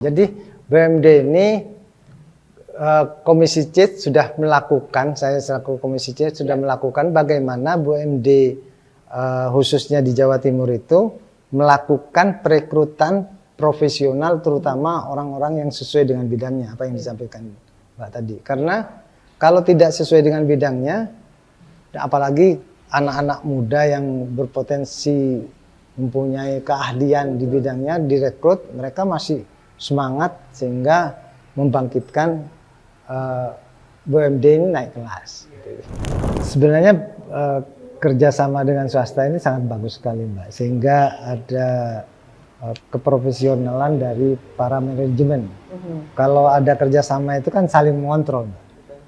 Jadi BUMD ini Komisi C sudah melakukan, saya selaku Komisi C sudah melakukan bagaimana BUMD khususnya di Jawa Timur itu melakukan perekrutan profesional, terutama orang-orang yang sesuai dengan bidangnya, apa yang disampaikan Mbak tadi. Karena kalau tidak sesuai dengan bidangnya, apalagi anak-anak muda yang berpotensi mempunyai keahlian di bidangnya direkrut, mereka masih semangat sehingga membangkitkan BUMD ini naik kelas. Sebenarnya kerjasama dengan swasta ini sangat bagus sekali, Mbak, sehingga ada keprofesionalan dari para manajemen. Kalau ada kerjasama itu kan saling mengontrol, Mbak.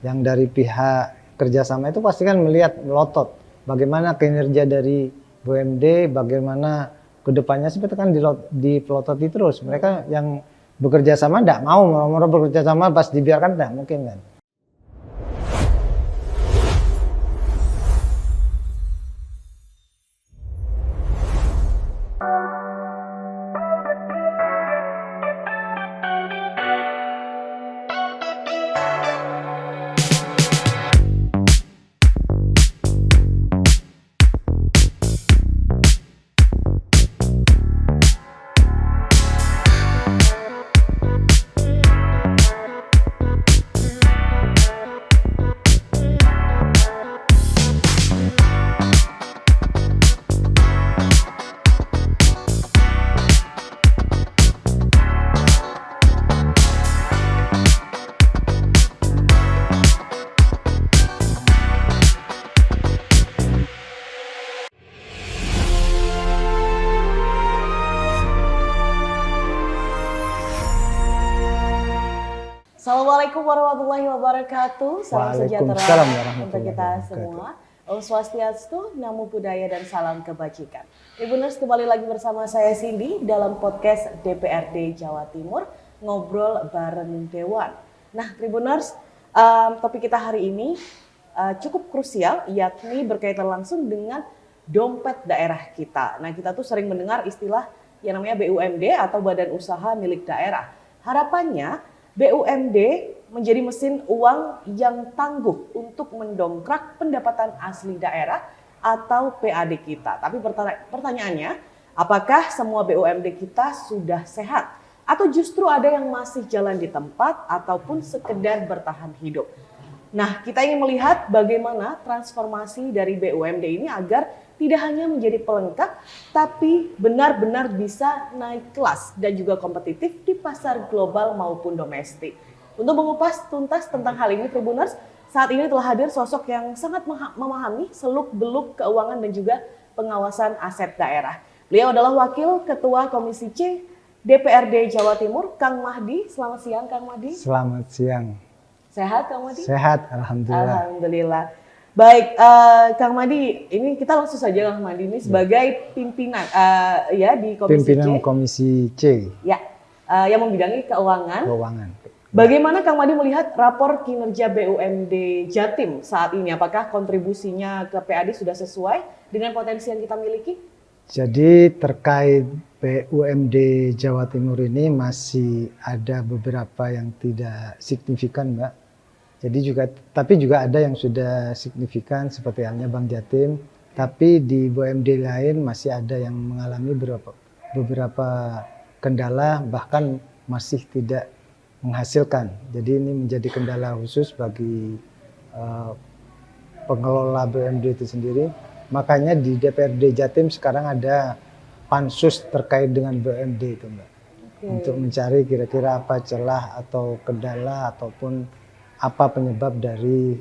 Yang dari pihak kerjasama itu pasti kan melihat melotot bagaimana kinerja dari BUMD, bagaimana kedepannya seperti kan dipelototi terus. Mereka yang bekerja sama tidak mau, moro-moro bekerja sama pas dibiarkan tidak mungkin kan. Assalamualaikum warahmatullahi wabarakatuh. Salam sejahtera untuk kita semua. Om Swastiastu, Namo Buddhaya, dan salam kebajikan. Tribuners, kembali lagi bersama saya Cindy dalam podcast DPRD Jawa Timur, ngobrol bareng Dewan. Nah, Tribuners, topik kita hari ini cukup krusial, yakni berkaitan langsung dengan dompet daerah kita. Nah, kita tuh sering mendengar istilah yang namanya BUMD atau Badan Usaha Milik Daerah. Harapannya BUMD menjadi mesin uang yang tangguh untuk mendongkrak pendapatan asli daerah atau PAD kita. Tapi pertanyaannya, apakah semua BUMD kita sudah sehat? Atau justru ada yang masih jalan di tempat ataupun sekedar bertahan hidup? Nah, kita ingin melihat bagaimana transformasi dari BUMD ini agar tidak hanya menjadi pelengkap, tapi benar-benar bisa naik kelas dan juga kompetitif di pasar global maupun domestik. Untuk mengupas tuntas tentang hal ini, Tribuners, saat ini telah hadir sosok yang sangat memahami seluk-beluk keuangan dan juga pengawasan aset daerah. Beliau adalah Wakil Ketua Komisi C DPRD Jawa Timur, Kang Mahdi. Selamat siang, Kang Mahdi. Selamat siang. Sehat, Kang Mahdi? Sehat, alhamdulillah. Alhamdulillah. Baik, Kang Mahdi, ini kita langsung saja Kang Mahdi ini sebagai pimpinan ya di Komisi Pimpinan C. Komisi C. Ya, yang membidangi keuangan. Keuangan. Bagaimana Kang Mahdi melihat rapor kinerja BUMD Jatim saat ini? Apakah kontribusinya ke PAD sudah sesuai dengan potensi yang kita miliki? Jadi terkait BUMD Jawa Timur ini masih ada beberapa yang tidak signifikan, Mbak. Tapi juga ada yang sudah signifikan seperti halnya Bank Jatim. Tapi di BUMD lain masih ada yang mengalami beberapa kendala, bahkan masih tidak menghasilkan. Jadi ini menjadi kendala khusus bagi pengelola BUMD itu sendiri. Makanya di DPRD Jatim sekarang ada pansus terkait dengan BUMD itu, Mbak. Untuk mencari kira-kira apa celah atau kendala ataupun apa penyebab dari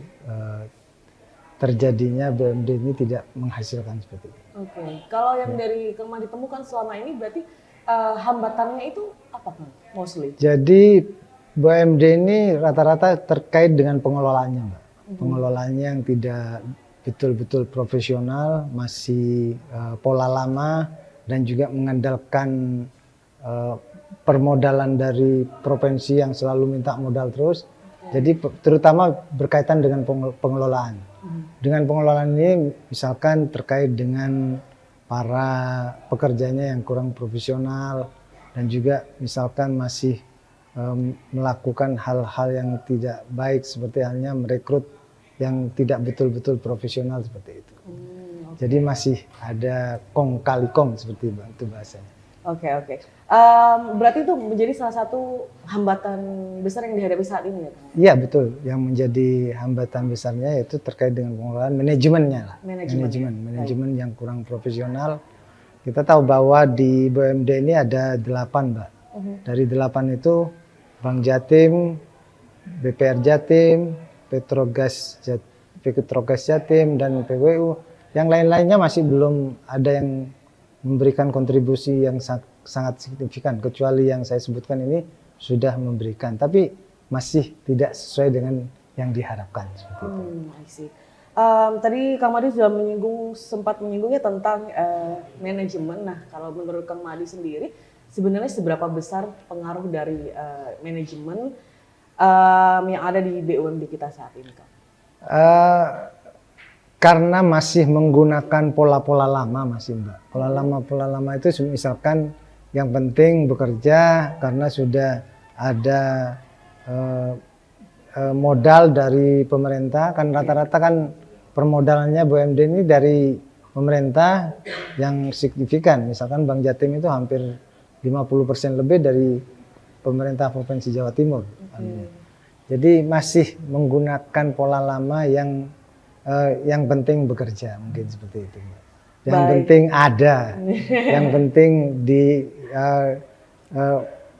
terjadinya BUMD ini tidak menghasilkan seperti itu. Oke, kalau yang dari Kang Mahdi ditemukan selama ini berarti hambatannya itu apa, Kang? Mostly. Jadi BUMD ini rata-rata terkait dengan pengelolaannya, Mbak. Pengelolaannya yang tidak betul-betul profesional, masih pola lama dan juga mengandalkan permodalan dari provinsi yang selalu minta modal terus. Jadi terutama berkaitan dengan pengelolaan. Dengan pengelolaan ini misalkan terkait dengan para pekerjanya yang kurang profesional dan juga misalkan masih melakukan hal-hal yang tidak baik seperti halnya merekrut yang tidak betul-betul profesional seperti itu. Jadi masih ada kong kali kong seperti itu bahasanya. Oke. Berarti itu menjadi salah satu hambatan besar yang dihadapi saat ini ya, Kang? Iya betul. Yang menjadi hambatan besarnya yaitu terkait dengan pengelolaan manajemennya lah. Manajemen yang kurang profesional. Kita tahu bahwa di BUMD ini ada 8, Mbak. Dari 8 itu Bank Jatim, BPR Jatim, Petrogas Jatim, dan PWU. Yang lain-lainnya masih belum ada yang memberikan kontribusi yang sangat signifikan. Kecuali yang saya sebutkan ini sudah memberikan. Tapi masih tidak sesuai dengan yang diharapkan. Seperti itu. I see. Tadi Kang Madi sudah sempat menyinggungnya tentang manajemen. Nah, kalau menurut Kang Madi sendiri, sebenarnya seberapa besar pengaruh dari manajemen yang ada di BUMD kita saat ini, Kang? Karena masih menggunakan pola-pola lama masih, Mbak. Pola lama itu misalkan yang penting bekerja karena sudah ada modal dari pemerintah, kan rata-rata kan permodalannya BUMD ini dari pemerintah yang signifikan. Misalkan Bank Jatim itu hampir 50% lebih dari pemerintah Provinsi Jawa Timur. Jadi masih menggunakan pola lama yang penting bekerja, mungkin seperti itu. Yang penting ada, yang penting di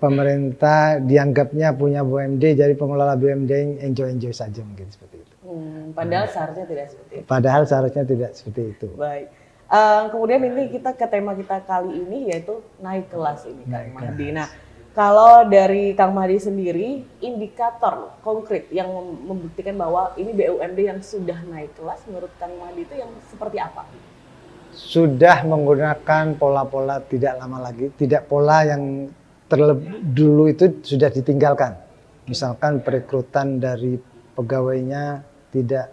pemerintah dianggapnya punya BUMD, jadi pengelola BUMD enjoy saja, mungkin seperti itu. Padahal seharusnya tidak seperti itu. Padahal seharusnya tidak seperti itu. Baik. Kemudian ini kita ke tema kita kali ini yaitu naik kelas ini, Kang Mahdi. Nah, kalau dari Kang Mahdi sendiri, indikator konkret yang membuktikan bahwa ini BUMD yang sudah naik kelas menurut Kang Mahdi itu yang seperti apa? Sudah menggunakan pola-pola tidak lama lagi, tidak pola yang dulu itu sudah ditinggalkan. Misalkan perekrutan dari pegawainya tidak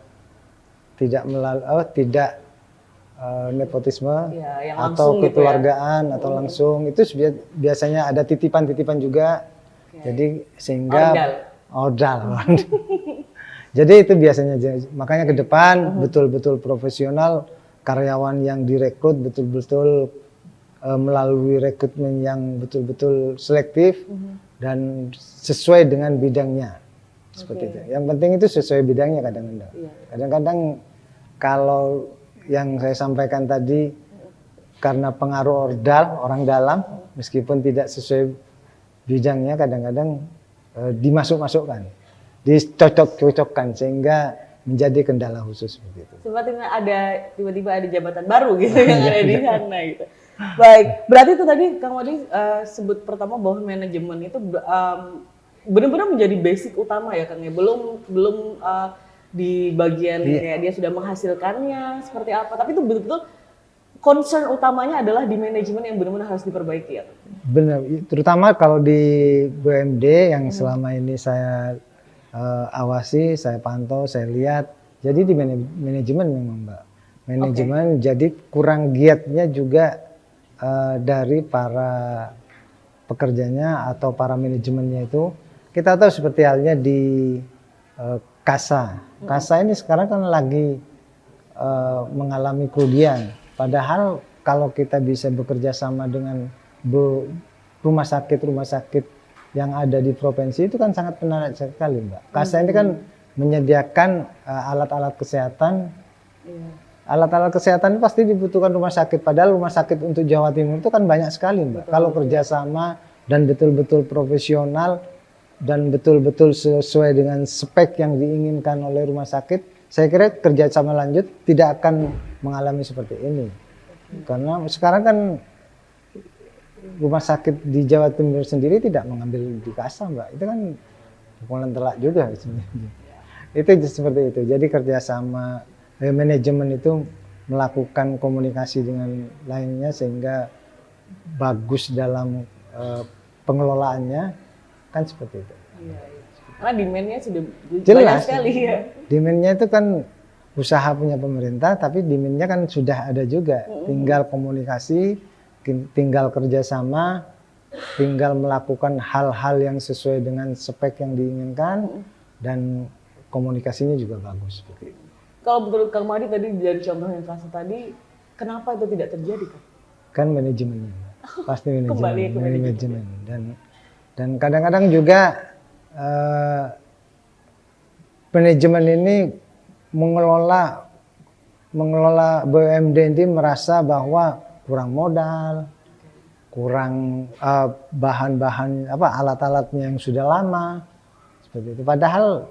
nepotisme ya, atau kekeluargaan gitu ya. Atau langsung itu biasanya ada titipan-titipan juga. Jadi sehingga ordal. Jadi itu biasanya, makanya ke depan betul-betul profesional, karyawan yang direkrut betul-betul melalui rekrutmen yang betul-betul selektif dan sesuai dengan bidangnya. Seperti itu. Yang penting itu sesuai bidangnya kadang-kadang. Kadang-kadang kalau yang saya sampaikan tadi karena pengaruh orang dalam, meskipun tidak sesuai bidangnya, kadang-kadang dimasuk-masukkan, dicocok-cocokkan sehingga menjadi kendala khusus seperti itu. Tiba-tiba ada jabatan baru gitu yang ada di sana gitu. Baik, berarti itu tadi Kang Madi sebut pertama bahwa manajemen itu benar-benar menjadi basic utama ya, Kang ya. Belum di bagian kayak dia sudah menghasilkannya seperti apa, tapi itu betul-betul concern utamanya adalah di manajemen yang benar-benar harus diperbaiki ya. Benar, terutama kalau di BUMD yang selama ini saya awasi, saya pantau, saya lihat. Jadi di manajemen memang, Mbak. Manajemen jadi kurang giatnya juga dari para pekerjanya atau para manajemennya itu. Kita tahu seperti halnya di Kasa. Kasa ini sekarang kan lagi mengalami kerugian. Padahal kalau kita bisa bekerja sama dengan rumah sakit yang ada di provinsi itu kan sangat menarik sekali, Mbak. Kasa ini kan menyediakan alat-alat kesehatan. Alat-alat kesehatan pasti dibutuhkan rumah sakit. Padahal rumah sakit untuk Jawa Timur itu kan banyak sekali, Mbak. Kalau kerjasama dan betul-betul profesional dan betul-betul sesuai dengan spek yang diinginkan oleh rumah sakit, saya kira kerjasama lanjut tidak akan mengalami seperti ini. Karena sekarang kan rumah sakit di Jawa Timur sendiri tidak mengambil di Kasa, Mbak. Itu kan pukulan telak juga sebenarnya. Itu seperti itu. Jadi kerjasama manajemen itu melakukan komunikasi dengan lainnya sehingga bagus dalam pengelolaannya. Kan seperti itu. Karena demand-nya sudah jelas banyak sekali ya. Demand-nya itu kan usaha punya pemerintah, tapi demand-nya kan sudah ada juga. Tinggal komunikasi, tinggal kerjasama, tinggal melakukan hal-hal yang sesuai dengan spek yang diinginkan dan komunikasinya juga bagus seperti itu. Kalau menurut Kang Madi tadi dari contoh yang kasih tadi, kenapa itu tidak terjadi, Kang? Kan manajemennya, pasti Kembali ke manajemen. Dan kadang-kadang juga manajemen ini mengelola BUMD ini merasa bahwa kurang modal, kurang bahan-bahan alat-alatnya yang sudah lama seperti itu. Padahal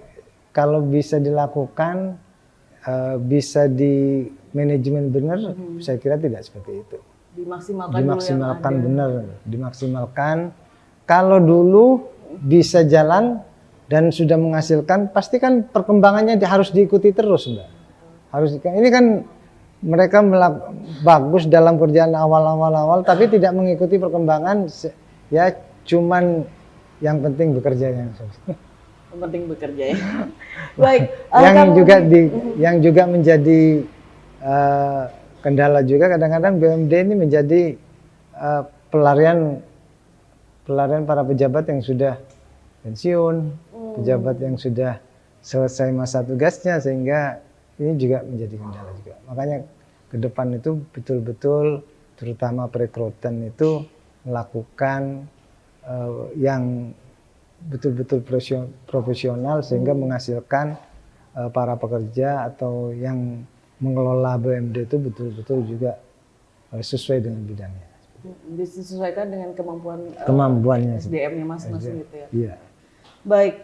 kalau bisa dilakukan, bisa di manajemen benar, saya kira tidak seperti itu. Dimaksimalkan benar, dimaksimalkan. Kalau dulu bisa jalan dan sudah menghasilkan, pasti kan perkembangannya harus diikuti terus, Mbak. Ini kan mereka bagus dalam kerjaan awal, tapi tidak mengikuti perkembangan. Ya, cuman yang penting bekerja yang penting bekerja ya. Baik. Yang juga menjadi kendala juga kadang-kadang BUMD ini menjadi pelarian para pejabat yang sudah pensiun, pejabat yang sudah selesai masa tugasnya, sehingga ini juga menjadi kendala juga. Makanya ke depan itu betul-betul terutama perekrutan itu melakukan yang betul-betul profesional sehingga menghasilkan para pekerja atau yang mengelola BUMD itu betul-betul juga sesuai dengan bidangnya. Disesuaikan dengan kemampuannya SDM-nya masing-masing gitu ya. Iya. Baik,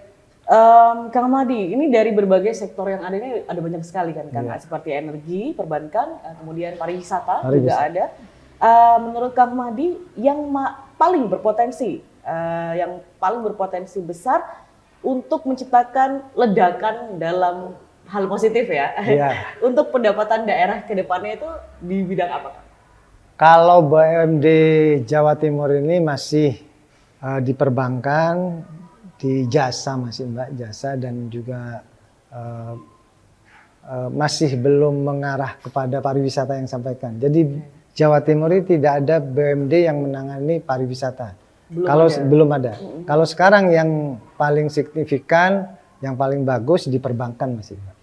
Kang Madi, ini dari berbagai sektor yang ada ini ada banyak sekali kan, Kang, seperti energi, perbankan, kemudian pariwisata juga ada. Menurut Kang Madi, yang paling berpotensi besar untuk menciptakan ledakan dalam hal positif ya, untuk pendapatan daerah ke depannya itu di bidang apa, Kang? Kalau BUMD Jawa Timur ini masih di perbankan, di jasa masih Mbak, jasa, dan juga masih belum mengarah kepada pariwisata yang sampaikan. Jadi Jawa Timur ini tidak ada BUMD yang menangani pariwisata. Belum ada. Kalau sekarang yang paling signifikan, yang paling bagus di perbankan masih Mbak.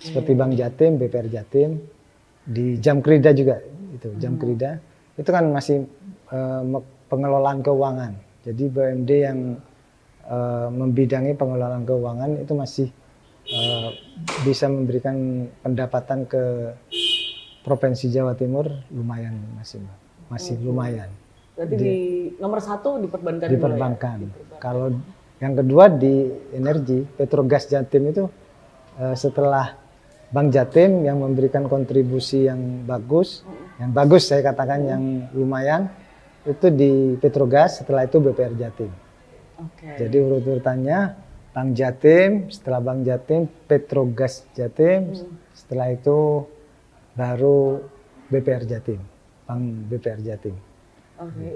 Seperti Bank Jatim, BPR Jatim, di Jamkrida juga. Itu Jamkrida itu kan masih pengelolaan keuangan. Jadi BUMD yang membidangi pengelolaan keuangan itu masih bisa memberikan pendapatan ke Provinsi Jawa Timur lumayan masih lumayan. Berarti di nomor 1 di perbankan. Di perbankan. Kalau yang kedua di energi, Petrogas Jatim itu setelah Bank Jatim yang memberikan kontribusi yang bagus saya katakan yang lumayan, itu di Petrogas, setelah itu BPR Jatim. Jadi urut-urutannya Bank Jatim, setelah Bank Jatim Petrogas Jatim, setelah itu baru BPR Jatim, Bank BPR Jatim.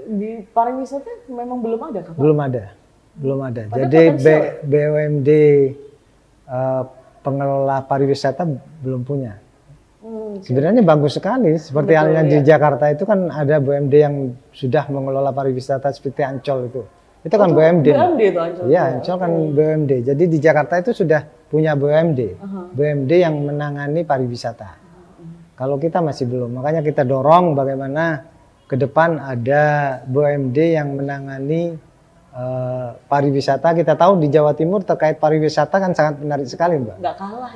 Di pariwisata memang belum ada, Kak? Belum ada. Jadi BUMD pengelola pariwisata belum punya. Sebenarnya bagus sekali, seperti halnya di Jakarta itu kan ada BUMD yang sudah mengelola pariwisata seperti Ancol itu. Itu kan BUMD. Itu Ancol. Iya, Ancol kan BUMD. Jadi di Jakarta itu sudah punya BUMD. BUMD yang menangani pariwisata. Kalau kita masih belum. Makanya kita dorong bagaimana ke depan ada BUMD yang menangani pariwisata. Kita tahu di Jawa Timur terkait pariwisata kan sangat menarik sekali, Mbak.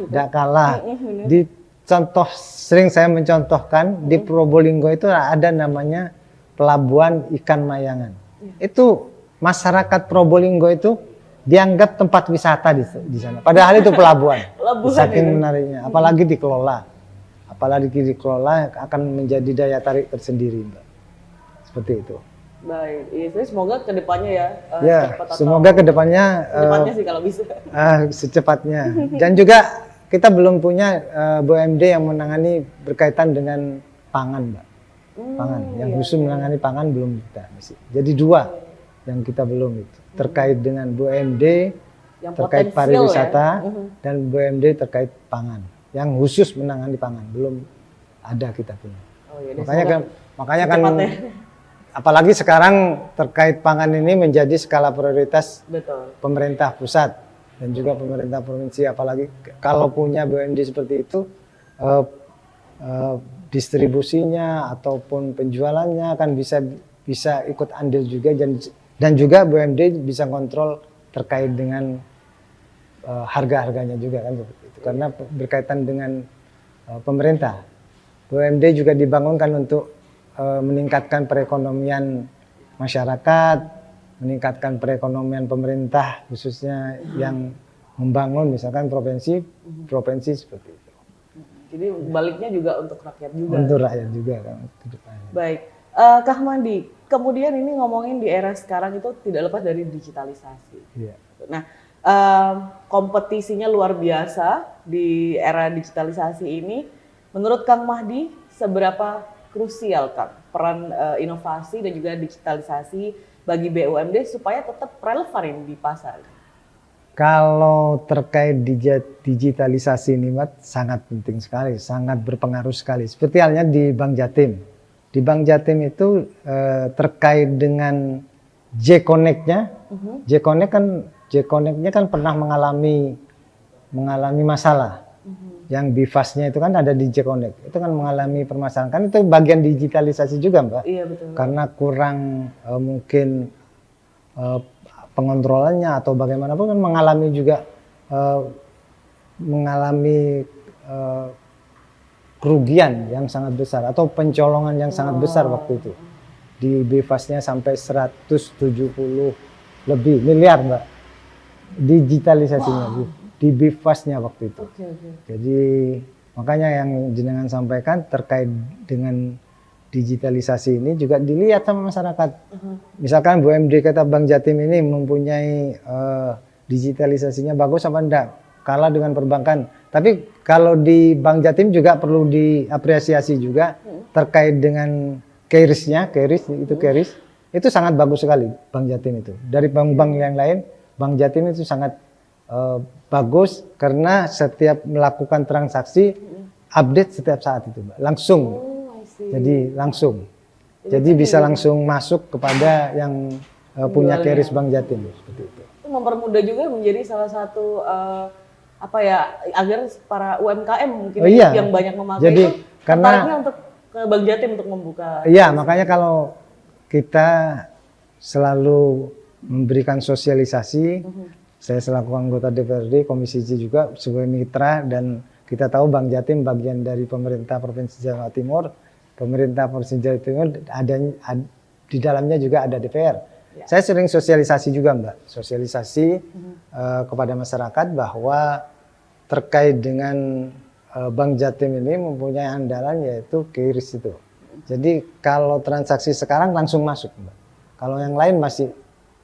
Nggak kalah. Sering saya mencontohkan di Probolinggo itu ada namanya Pelabuhan Ikan Mayangan. Itu masyarakat Probolinggo itu dianggap tempat wisata di sana. Padahal itu pelabuhan. Saking menariknya, apalagi dikelola akan menjadi daya tarik tersendiri, Mbak. Seperti itu. Baik, semoga kedepannya semoga kedepannya sih kalau bisa. Secepatnya. Dan juga kita belum punya BUMD yang menangani berkaitan dengan pangan, Mbak. Pangan, yang khusus menangani pangan belum kita masih. Jadi 2 yang kita belum itu terkait dengan BUMD yang terkait pariwisata dan BUMD terkait pangan yang khusus menangani pangan belum ada kita punya. Makanya kan apalagi sekarang terkait pangan ini menjadi skala prioritas Betul. pemerintah pusat dan juga pemerintah provinsi, apalagi kalau punya BUMD seperti itu, eh, distribusinya ataupun penjualannya kan bisa ikut andil juga, dan juga BUMD bisa kontrol terkait dengan harga-harganya juga kan seperti itu, karena berkaitan dengan pemerintah. BUMD juga dibangunkan untuk meningkatkan perekonomian masyarakat, meningkatkan perekonomian pemerintah khususnya yang membangun misalkan provinsi seperti itu. Jadi baliknya juga untuk rakyat juga. Untuk rakyat juga kan. Baik, Kak Mandi, kemudian ini ngomongin di era sekarang itu tidak lepas dari digitalisasi. Iya. Nah, kompetisinya luar biasa di era digitalisasi ini. Menurut Kang Mahdi, seberapa krusial Kang peran inovasi dan juga digitalisasi bagi BUMD supaya tetap relevan ini di pasar? Kalau terkait digitalisasi ini, Mat, sangat penting sekali, sangat berpengaruh sekali. Seperti halnya di Bank Jatim. Di Bank Jatim itu terkait dengan J-Connect-nya, J-Connect-nya kan pernah mengalami masalah. Yang BIFAS-nya itu kan ada di J-Connect. Itu kan mengalami permasalahan. Kan itu bagian digitalisasi juga, Mbak. Iya, betul. Karena kurang mungkin pengontrolannya atau bagaimanapun kan mengalami juga kerugian yang sangat besar atau pencolongan yang sangat besar waktu itu. Di BIFAS-nya sampai 170 lebih miliar, Mbak. Digitalisasinya di BIFAS-nya waktu itu. Jadi makanya yang jenengan sampaikan terkait dengan digitalisasi ini juga dilihat sama masyarakat. Misalkan BUMD kata Bank Jatim ini mempunyai digitalisasinya bagus apa enggak, kalah dengan perbankan. Tapi kalau di Bank Jatim juga perlu diapresiasi juga terkait dengan KRIS-nya, itu sangat bagus sekali Bank Jatim itu. Dari bank-bank yang lain, Bank Jatim itu sangat bagus karena setiap melakukan transaksi update setiap saat itu, Mbak. Langsung. Jadi langsung. Jadi bisa langsung masuk kepada yang punya KRIS Bank Jatim seperti itu. Itu mempermudah juga menjadi salah satu agar para UMKM mungkin yang banyak memakai jadi, itu tertariknya untuk ke Bank Jatim untuk membuka. Iya, makanya kalau kita selalu memberikan sosialisasi, saya selaku anggota DPRD, Komisi C juga sebagai mitra, dan kita tahu Bank Jatim bagian dari pemerintah Provinsi Jawa Timur. Pemerintah Provinsi Jawa Timur di dalamnya juga ada DPR. Ya. Saya sering sosialisasi juga, Mbak. Sosialisasi kepada masyarakat bahwa terkait dengan Bank Jatim ini mempunyai andalan yaitu KRIS itu. Jadi kalau transaksi sekarang langsung masuk, Mbak. Kalau yang lain masih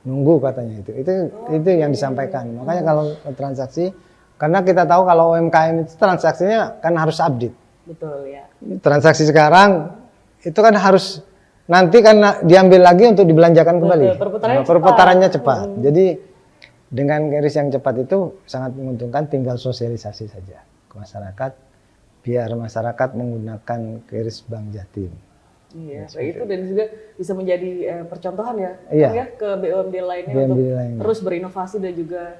nunggu katanya itu yang disampaikan. Makanya kalau transaksi, karena kita tahu kalau UMKM itu transaksinya kan harus update. Betul ya. Transaksi sekarang itu kan harus nanti kan diambil lagi untuk dibelanjakan kembali. Perputarannya cepat. Jadi dengan KRIS yang cepat itu sangat menguntungkan, tinggal sosialisasi saja ke masyarakat biar masyarakat menggunakan KRIS Bank Jatim. Iya, itu dan juga bisa menjadi percontohan ya ke BUMD lainnya untuk terus berinovasi dan juga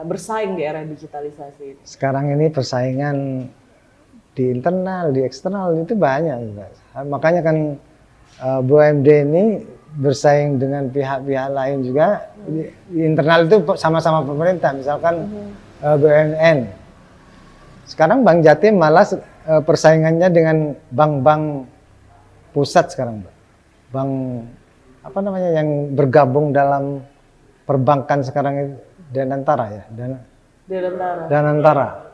bersaing di era digitalisasi. Sekarang ini persaingan di internal, di eksternal itu banyak. Makanya kan BUMD ini bersaing dengan pihak-pihak lain juga. Di internal itu sama-sama pemerintah, misalkan BUMN. Sekarang Bank Jatim malah persaingannya dengan bank-bank pusat sekarang, Mbak. Bank yang bergabung dalam perbankan sekarang itu Danantara ya, Danantara.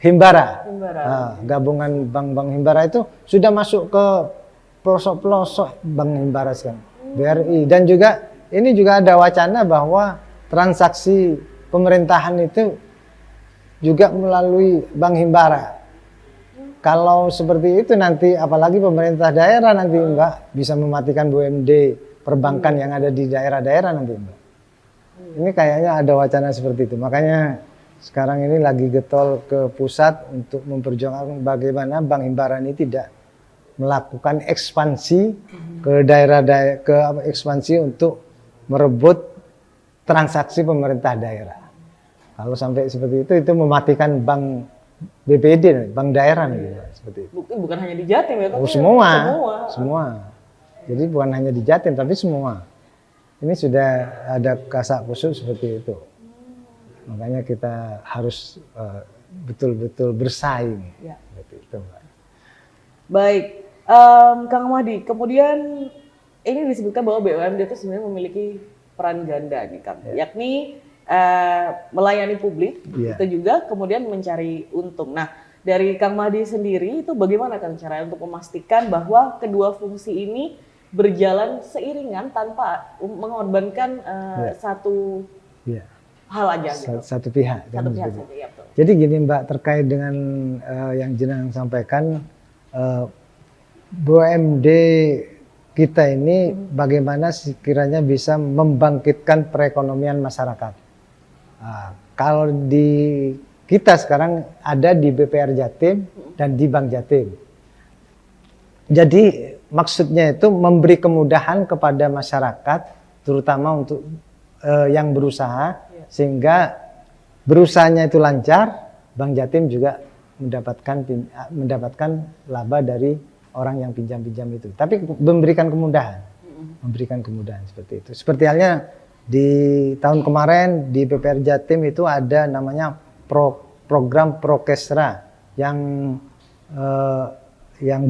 Himbara. Nah, gabungan bank-bank Himbara itu sudah masuk ke pelosok-pelosok Bank Himbara sekarang. BRI, dan juga ini juga ada wacana bahwa transaksi pemerintahan itu juga melalui Bank Himbara. Kalau seperti itu nanti apalagi pemerintah daerah nanti Mbak bisa mematikan BUMD perbankan yang ada di daerah-daerah nanti, Mbak. Ini kayaknya ada wacana seperti itu. Makanya sekarang ini lagi getol ke pusat untuk memperjuangkan bagaimana Bank Himbara ini tidak melakukan ekspansi ke daerah-daerah, ekspansi untuk merebut transaksi pemerintah daerah. Kalau sampai seperti itu mematikan bank BPD, bank daerah nih, seperti itu. Bukan hanya di Jatim ya, tapi semua. Jadi bukan hanya di Jatim, tapi semua. Ini sudah ada kasak kusuk seperti itu. Makanya kita harus betul-betul bersaing. Ya. Seperti itu, Mbak. Baik, Kang Mahdi, kemudian ini disebutkan bahwa BUMD itu sebenarnya memiliki peran ganda nih, Kang. Yakni melayani publik, itu juga kemudian mencari untung. Nah, dari Kang Mahdi sendiri itu bagaimana Kang caranya untuk memastikan bahwa kedua fungsi ini berjalan seiringan tanpa mengorbankan satu hal aja gitu. Satu pihak. Satu pihak saja, ya betul. Jadi gini Mbak, terkait dengan yang jenengan sampaikan, BUMD kita ini bagaimana sekiranya bisa membangkitkan perekonomian masyarakat. Kalau di kita sekarang ada di BPR Jatim dan di Bank Jatim. Jadi maksudnya itu memberi kemudahan kepada masyarakat, terutama untuk yang berusaha, sehingga berusahanya itu lancar. Bank Jatim juga mendapatkan laba dari orang yang pinjam-pinjam itu. Tapi memberikan kemudahan seperti itu. Seperti halnya di tahun kemarin di BPR Jatim itu ada namanya program Prokesra yang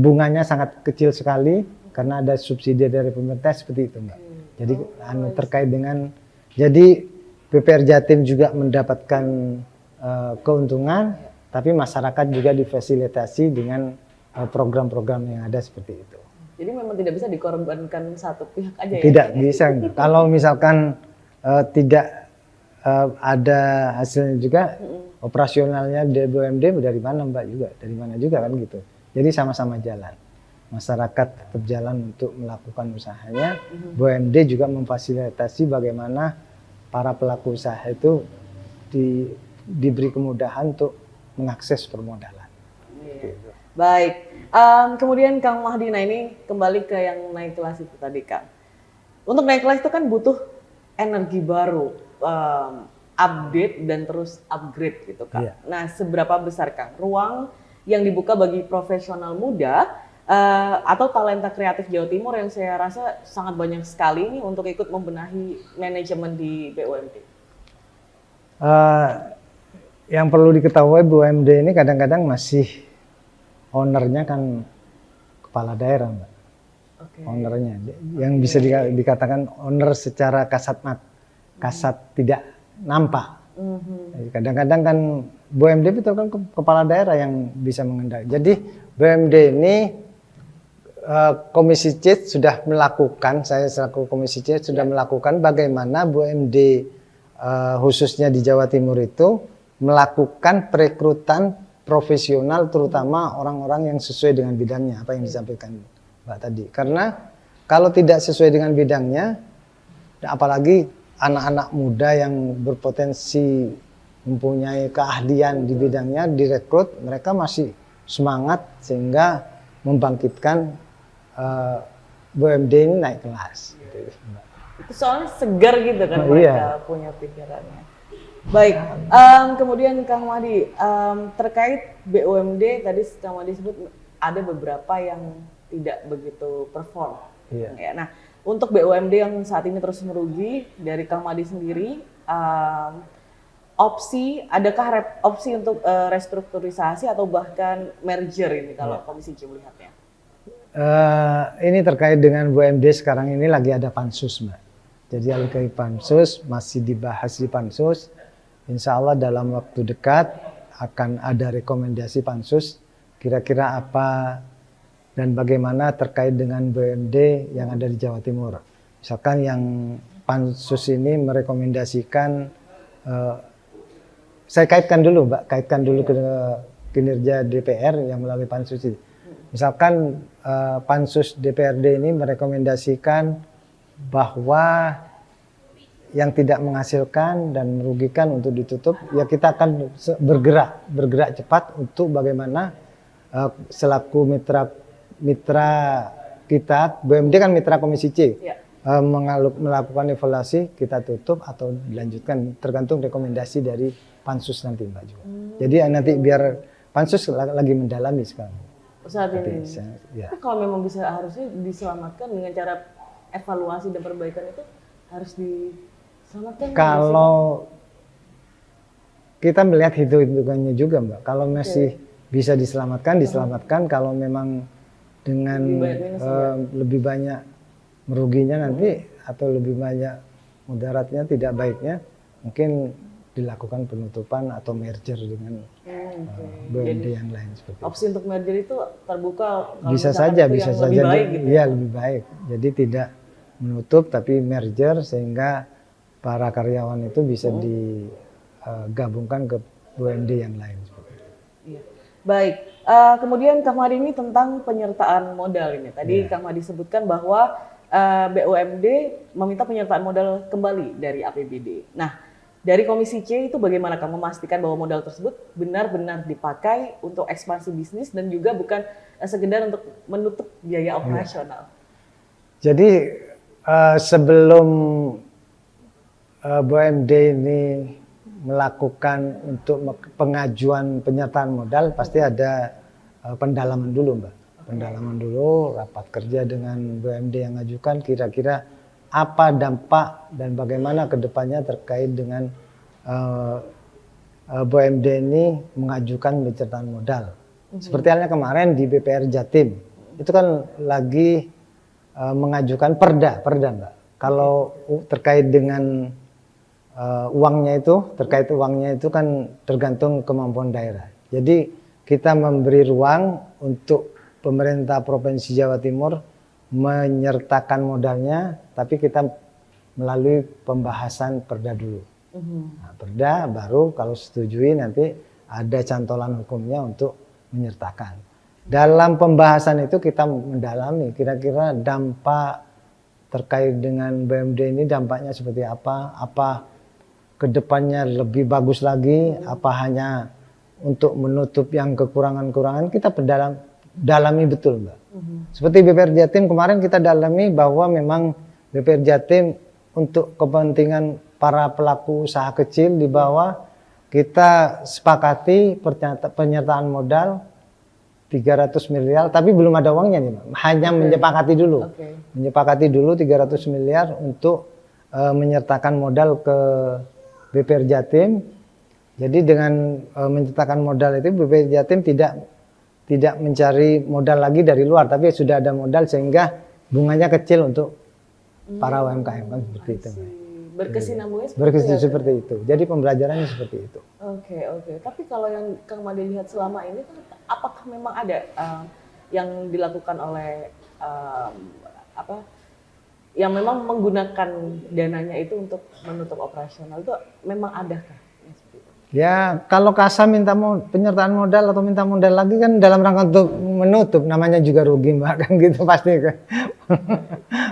bunganya sangat kecil sekali karena ada subsidi dari pemerintah seperti itu, Mbak. Jadi terkait dengan, jadi BPR Jatim juga mendapatkan keuntungan, tapi masyarakat juga difasilitasi dengan program-program yang ada seperti itu. Jadi memang tidak bisa dikorbankan satu pihak aja ya? Tidak bisa. Kalau misalkan tidak ada hasilnya juga, operasionalnya di BUMD dari mana Mbak juga, dari mana juga kan gitu. Jadi sama-sama jalan. Masyarakat tetap jalan untuk melakukan usahanya. BUMD juga memfasilitasi bagaimana para pelaku usaha itu diberi kemudahan untuk mengakses permodalan. Gitu. Baik. Kemudian Kang Mahdi, nah ini kembali ke yang naik kelas itu tadi, Kang. Untuk naik kelas itu kan butuh energi baru, update dan terus upgrade gitu, Kang. Iya. Nah, seberapa besar, Kang, ruang yang dibuka bagi profesional muda atau talenta kreatif Jawa Timur yang saya rasa sangat banyak sekali nih untuk ikut membenahi manajemen di BUMD? Yang perlu diketahui, BUMD ini kadang-kadang masih ownernya kan kepala daerah, Mbak. Okay. Ownernya, yang bisa dikatakan owner secara kasat tidak nampak. Kadang-kadang kan BUMD itu kan kepala daerah yang bisa mengendalikan. Jadi BUMD ini Komisi C sudah melakukan, saya selaku Komisi C sudah melakukan bagaimana BUMD khususnya di Jawa Timur itu melakukan perekrutan profesional, terutama orang-orang yang sesuai dengan bidangnya, apa yang disampaikan Mbak tadi. Karena kalau tidak sesuai dengan bidangnya, apalagi anak-anak muda yang berpotensi mempunyai keahlian di bidangnya direkrut, mereka masih semangat sehingga membangkitkan BUMD ini naik kelas. Itu soalnya segar gitu kan mereka punya pikirannya. Baik, kemudian Kang Mahdi, terkait BUMD tadi Kang Mahdi sebut ada beberapa yang tidak begitu perform. Ya, nah, untuk BUMD yang saat ini terus merugi, dari Kang Mahdi sendiri, adakah opsi untuk restrukturisasi atau bahkan merger ini kalau Komisi C melihatnya? Ini terkait dengan BUMD sekarang ini lagi ada pansus, Mbak. Jadi alokasi pansus masih dibahas di pansus. Insya Allah dalam waktu dekat akan ada rekomendasi pansus kira-kira apa dan bagaimana terkait dengan BUMD yang ada di Jawa Timur. Misalkan yang pansus ini merekomendasikan, saya kaitkan dulu Mbak, ke kinerja DPR yang melalui pansus ini. Misalkan pansus DPRD ini merekomendasikan bahwa yang tidak menghasilkan dan merugikan untuk ditutup, ya kita akan bergerak cepat untuk bagaimana selaku mitra mitra kita, BUMD kan mitra Komisi C, Ya. melakukan evaluasi, kita tutup atau dilanjutkan tergantung rekomendasi dari Pansus nanti Mbak juga. Jadi nanti biar Pansus lagi mendalami sekarang. Saat ini. Ya. Tapi kalau memang bisa harusnya diselamatkan dengan cara evaluasi dan perbaikan itu harus diselamatkan. Kalau kita melihat hitung-hitungannya juga Mbak, kalau masih bisa diselamatkan. Kalau memang dengan lebih banyak meruginya nanti atau lebih banyak mudaratnya, tidak baiknya, mungkin dilakukan penutupan atau merger dengan BUMD yang lain seperti opsi untuk merger itu terbuka. Bisa saja lebih baik, gitu iya lebih baik. Jadi tidak menutup tapi merger sehingga para karyawan itu bisa digabungkan ke BUMD yang lain seperti itu. Iya. Baik, kemudian Kang Mahdi ini tentang penyertaan modal ini. Tadi Kang Mahdi sebutkan bahwa BUMD meminta penyertaan modal kembali dari APBD. Nah, dari Komisi C itu bagaimana Kang memastikan bahwa modal tersebut benar-benar dipakai untuk ekspansi bisnis dan juga bukan sekedar untuk menutup biaya operasional? Jadi sebelum BUMD ini melakukan untuk pengajuan penyertaan modal pasti ada pendalaman dulu Mbak. Pendalaman dulu, rapat kerja dengan BUMD yang ngajukan kira-kira apa dampak dan bagaimana kedepannya terkait dengan BUMD ini mengajukan penyertaan modal. Seperti halnya kemarin di BPR Jatim, itu kan lagi mengajukan perda Mbak. Kalau terkait dengan uangnya itu kan tergantung kemampuan daerah. Jadi kita memberi ruang untuk pemerintah Provinsi Jawa Timur menyertakan modalnya, tapi kita melalui pembahasan perda dulu. Nah, perda baru kalau setujui nanti ada cantolan hukumnya untuk menyertakan. Dalam pembahasan itu kita mendalami kira-kira dampak terkait dengan BUMD ini dampaknya seperti apa kedepannya lebih bagus lagi, apa hanya untuk menutup yang kekurangan-kekurangan, kita dalami betul Mbak. Seperti BPR Jatim kemarin kita dalami bahwa memang BPR Jatim untuk kepentingan para pelaku usaha kecil di bawah kita sepakati penyertaan modal 300 miliar tapi belum ada uangnya nih Mbak. Hanya menyepakati dulu. Menyepakati dulu 300 miliar untuk menyertakan modal ke BPR Jatim. Jadi dengan menyertakan modal itu BPR Jatim tidak mencari modal lagi dari luar, tapi sudah ada modal sehingga bunganya kecil untuk para UMKM kan seperti itu. Berkesinambungannya seperti itu. Jadi pembelajarannya seperti itu. Oke. Tapi kalau yang Kang Mahdi lihat selama ini, apakah memang ada yang dilakukan oleh yang memang menggunakan dananya itu untuk menutup operasional itu memang adakah? Ya, kalau Kasa minta penyertaan modal atau minta modal lagi kan dalam rangka untuk menutup, namanya juga rugi Mbak, kan gitu pasti kan.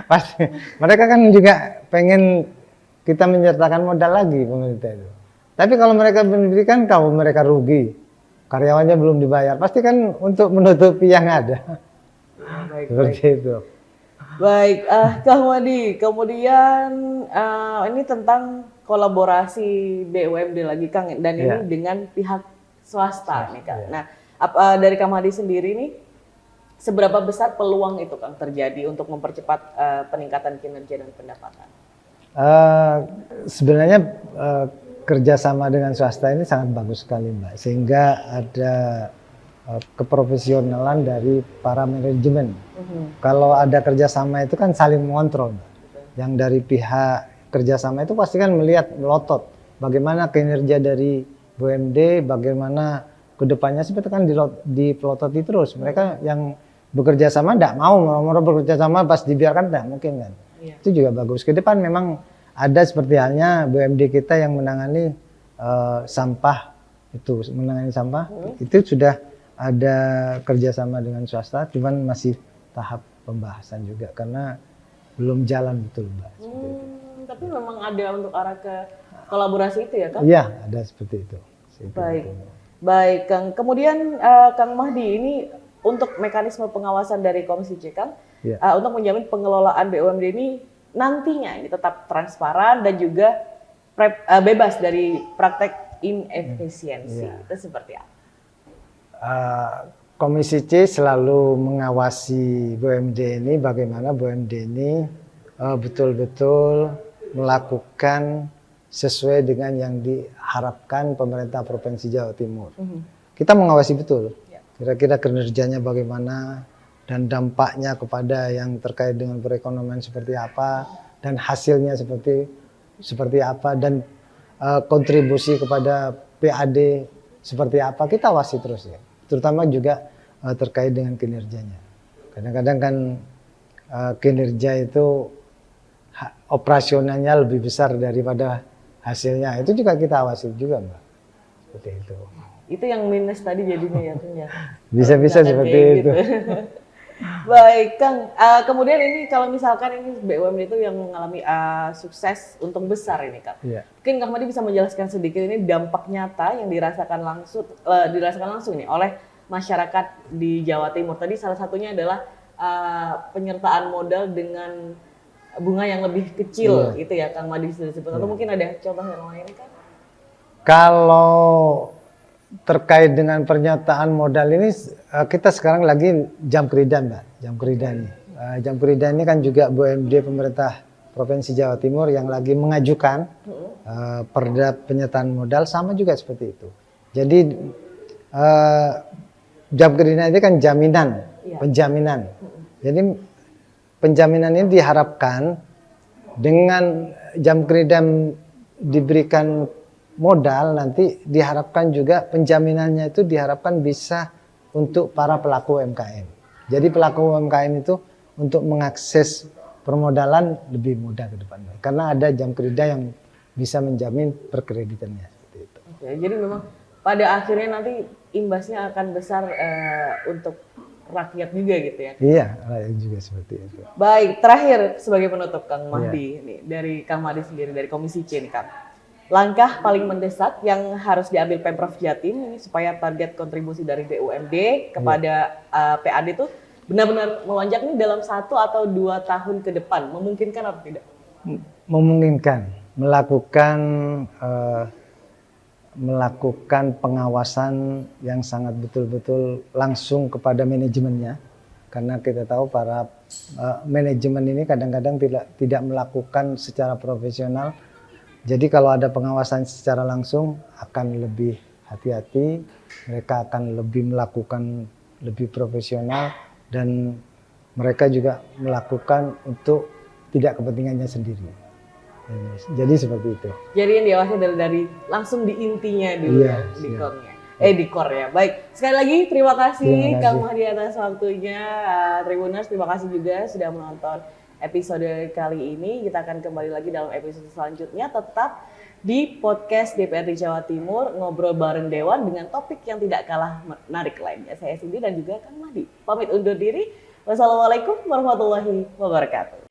Pasti. Mereka kan juga pengen kita menyertakan modal lagi pemerintah itu. Tapi kalau mereka berikan, kalau mereka rugi, karyawannya belum dibayar, pasti kan untuk menutupi yang ada. Seperti itu. Baik, Kang Mahdi, kemudian ini tentang kolaborasi BUMD lagi Kang, dan ini dengan pihak swasta nih Kang. Nah, dari Kang Mahdi sendiri nih, seberapa besar peluang itu Kang terjadi untuk mempercepat peningkatan kinerja dan pendapatan? Sebenarnya kerjasama dengan swasta ini sangat bagus sekali Mbak, sehingga ada keprofesionalan dari para manajemen. Kalau ada kerjasama itu kan saling mengontrol. Yang dari pihak kerjasama itu pasti kan melotot bagaimana kinerja dari BUMD, bagaimana kedepannya seperti kan dipelototi terus. Mereka yang bekerja sama tidak mau bekerja sama pas dibiarkan tidak mungkin kan. Itu juga bagus. Ke depan memang ada seperti halnya BUMD kita yang menangani sampah itu, itu sudah ada kerjasama dengan swasta, cuman masih tahap pembahasan juga karena belum jalan betul Mbak. Tapi memang ada untuk arah ke kolaborasi itu ya Kang? Iya, ada seperti itu. Baik Kang. Kemudian Kang Mahdi ini untuk mekanisme pengawasan dari Komisi C, Kang, Ya. untuk menjamin pengelolaan BUMD ini nantinya ini tetap transparan dan juga bebas dari praktek inefisiensi. Ya. Itu seperti apa? Komisi C selalu mengawasi BUMD ini, bagaimana BUMD ini betul-betul melakukan sesuai dengan yang diharapkan pemerintah Provinsi Jawa Timur. Kita mengawasi betul, kira-kira kinerjanya bagaimana dan dampaknya kepada yang terkait dengan perekonomian seperti apa dan hasilnya seperti apa dan kontribusi kepada PAD seperti apa, kita awasi terus ya. Terutama juga terkait dengan kinerjanya. Kadang-kadang kan kinerja itu operasionalnya lebih besar daripada hasilnya. Itu juga kita awasi juga, Mbak. Seperti itu. Itu yang minus tadi jadinya ya, Kang, ya. Bisa-bisa seperti itu. Baik, Kang. Kemudian ini kalau misalkan ini BUMD itu yang mengalami sukses untung besar ini, Kang. Iya. Mungkin Kang Madi bisa menjelaskan sedikit ini dampak nyata yang dirasakan langsung nih oleh masyarakat di Jawa Timur. Tadi salah satunya adalah penyertaan modal dengan bunga yang lebih kecil, gitu ya, Kang Madi sudah sebut. Atau mungkin ada contoh yang lain, Kang? Kalau terkait dengan pernyataan modal ini, kita sekarang lagi jam keridan, Mbak. Jam keridan ini. Jam keridan ini kan juga BUMD pemerintah Provinsi Jawa Timur yang lagi mengajukan perda penyertaan modal, sama juga seperti itu. Jadi jam keridan ini kan jaminan, penjaminan. Jadi penjaminan ini diharapkan dengan jam keridan diberikan modal, nanti diharapkan juga penjaminannya itu diharapkan bisa untuk para pelaku UMKM. Jadi pelaku UMKM itu untuk mengakses permodalan lebih mudah ke depannya. Karena ada jam kredit yang bisa menjamin perkreditannya. Seperti itu. Oke, jadi memang pada akhirnya nanti imbasnya akan besar untuk rakyat juga gitu ya? Iya, rakyat juga seperti itu. Baik, terakhir sebagai penutup Kang Mahdi, nih, dari Kang Mahdi sendiri, dari Komisi C nih Kang. Langkah paling mendesak yang harus diambil Pemprov Jatim ini supaya target kontribusi dari BUMD kepada PAD itu benar-benar melonjak nih dalam 1 atau 2 tahun ke depan, memungkinkan atau tidak? Memungkinkan, melakukan pengawasan yang sangat betul-betul langsung kepada manajemennya, karena kita tahu para manajemen ini kadang-kadang tidak melakukan secara profesional. Jadi kalau ada pengawasan secara langsung akan lebih hati-hati, mereka akan lebih melakukan lebih profesional, dan mereka juga melakukan untuk tidak kepentingannya sendiri. Jadi seperti itu. Jadi yang diawasi dari langsung di intinya dulu, iya, di core-nya. Di core ya. Baik, sekali lagi terima kasih Kang Mahdi atas waktunya. Tribuners, terima kasih juga sudah menonton episode kali ini. Kita akan kembali lagi dalam episode selanjutnya, tetap di podcast DPRD Jawa Timur, ngobrol bareng Dewan dengan topik yang tidak kalah menarik lainnya. Saya Cindy dan juga Kang Mahdi pamit undur diri. Wassalamualaikum warahmatullahi wabarakatuh.